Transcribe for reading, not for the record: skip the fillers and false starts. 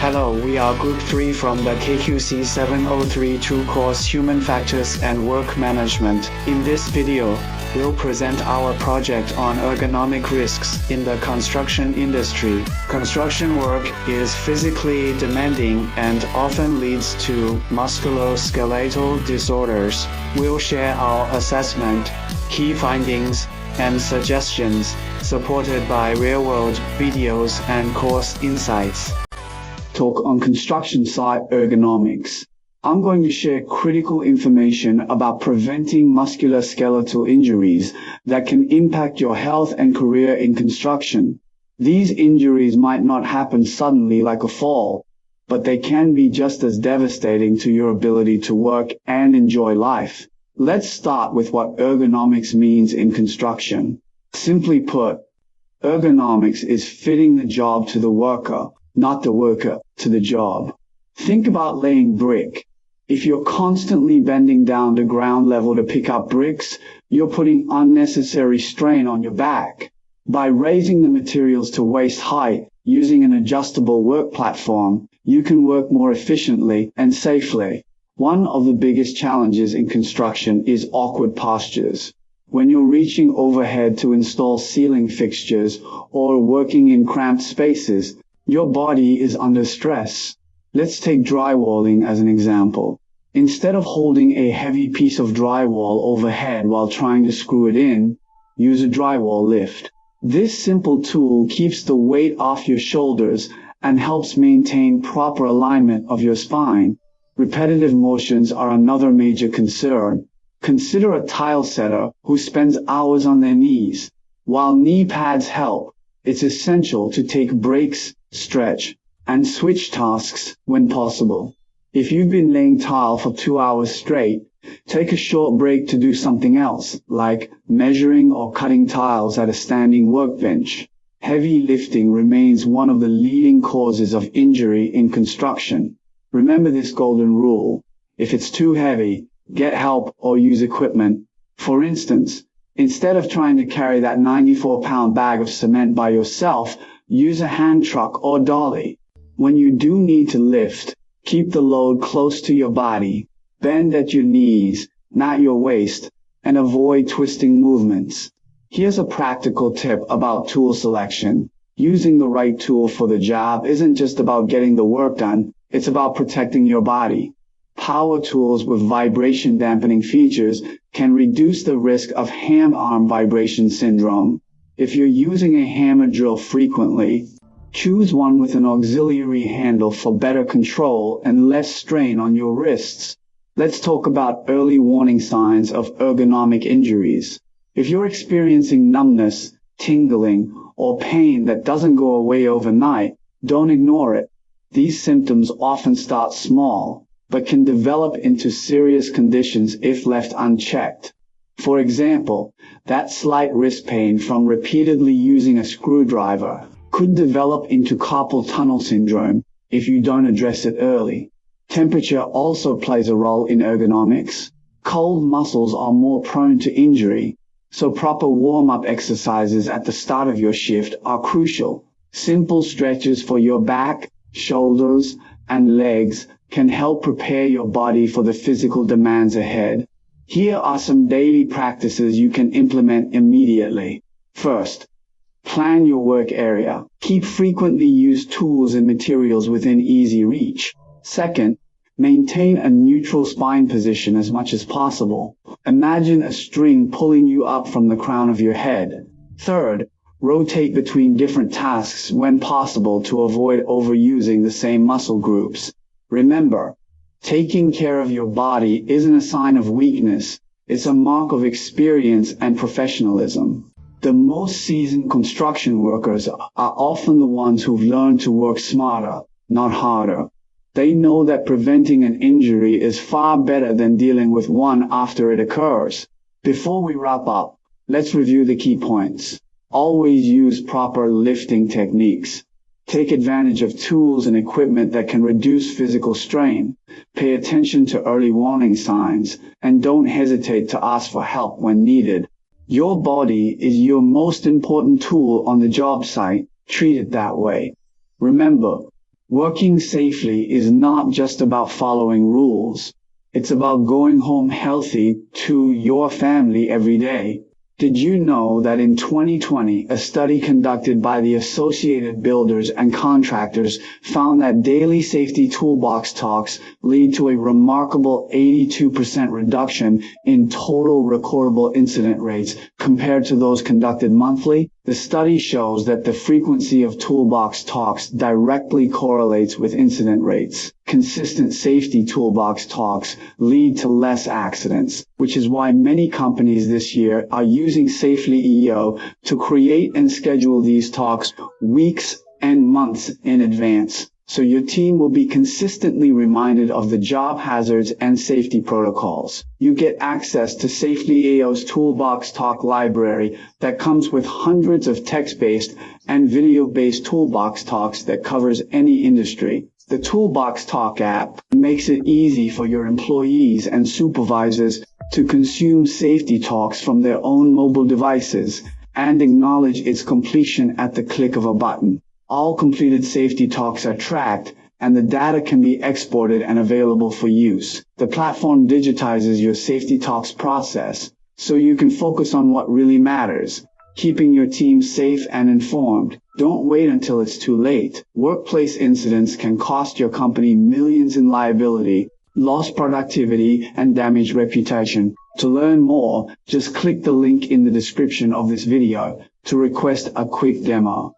Hello, we are Group 3 from the kqc7032 course Human Factors and Work Management. In this video, we'll present our project on ergonomic risks in the construction industry. Construction work is physically demanding and often leads to musculoskeletal disorders. We'll share our assessment, key findings, and suggestions, supported by real-world videos and course insights. Talk on construction site ergonomics. I'm going to share critical information about preventing musculoskeletal injuries that can impact your health and career in construction. These injuries might not happen suddenly like a fall, but they can be just as devastating to your ability to work and enjoy life. Let's start with what ergonomics means in construction. Simply put, ergonomics is fitting the job to the worker, not the worker to the job. Think about laying brick. If you're constantly bending down to ground level to pick up bricks, you're putting unnecessary strain on your back. By raising the materials to waist height using an adjustable work platform, you can work more efficiently and safely. One of the biggest challenges in construction is awkward postures. When you're reaching overhead to install ceiling fixtures or working in cramped spaces, your body is under stress. Let's take drywalling as an example. Instead of holding a heavy piece of drywall overhead while trying to screw it in, use a drywall lift. This simple tool keeps the weight off your shoulders and helps maintain proper alignment of your spine. Repetitive motions are another major concern. Consider a tile setter who spends hours on their knees. While knee pads help, it's essential to take breaks, stretch, and switch tasks when possible. If you've been laying tile for 2 hours straight, take a short break to do something else, like measuring or cutting tiles at a standing workbench. Heavy lifting remains one of the leading causes of injury in construction. Remember this golden rule: if it's too heavy, get help or use equipment. For instance, instead of trying to carry that 94-pound bag of cement by yourself, use a hand truck or dolly. When you do need to lift, keep the load close to your body, bend at your knees, not your waist, and avoid twisting movements. Here's a practical tip about tool selection. Using the right tool for the job isn't just about getting the work done, it's about protecting your body. Power tools with vibration dampening features can reduce the risk of ham-arm vibration syndrome. If you're using a hammer drill frequently, choose one with an auxiliary handle for better control and less strain on your wrists. Let's talk about early warning signs of ergonomic injuries. If you're experiencing numbness, tingling, or pain that doesn't go away overnight, don't ignore it. These symptoms often start small, but can develop into serious conditions if left unchecked. For example, that slight wrist pain from repeatedly using a screwdriver could develop into carpal tunnel syndrome if you don't address it early. Temperature also plays a role in ergonomics. Cold muscles are more prone to injury, so proper warm-up exercises at the start of your shift are crucial. Simple stretches for your back, shoulders, and legs can help prepare your body for the physical demands ahead. Here are some daily practices you can implement immediately. First, plan your work area. Keep frequently used tools and materials within easy reach. Second, maintain a neutral spine position as much as possible. Imagine a string pulling you up from the crown of your head. Third, rotate between different tasks when possible to avoid overusing the same muscle groups. Remember, taking care of your body isn't a sign of weakness, it's a mark of experience and professionalism. The most seasoned construction workers are often the ones who've learned to work smarter, not harder. They know that preventing an injury is far better than dealing with one after it occurs. Before we wrap up, let's review the key points. Always use proper lifting techniques. Take advantage of tools and equipment that can reduce physical strain. Pay attention to early warning signs, and don't hesitate to ask for help when needed. Your body is your most important tool on the job site. Treat it that way. Remember, Working safely is not just about following rules. It's about going home healthy to your family every day. Did you know that in 2020, a study conducted by the Associated Builders and Contractors found that daily safety toolbox talks lead to a remarkable 82% reduction in total recordable incident rates compared to those conducted monthly? The study shows that the frequency of toolbox talks directly correlates with incident rates. Consistent safety toolbox talks lead to less accidents, which is why many companies this year are using Safely EO to create and schedule these talks weeks and months in advance, so your team will be consistently reminded of the job hazards and safety protocols. You get access to Safely EO's Toolbox Talk library that comes with hundreds of text-based and video-based toolbox talks that covers any industry. The Toolbox Talk app makes it easy for your employees and supervisors to consume safety talks from their own mobile devices and acknowledge its completion at the click of a button. All completed safety talks are tracked, and the data can be exported and available for use. The platform digitizes your safety talks process, so you can focus on what really matters, keeping your team safe and informed. Don't wait until it's too late. Workplace incidents can cost your company millions in liability, lost productivity, and damaged reputation. To learn more, just click the link in the description of this video to request a quick demo.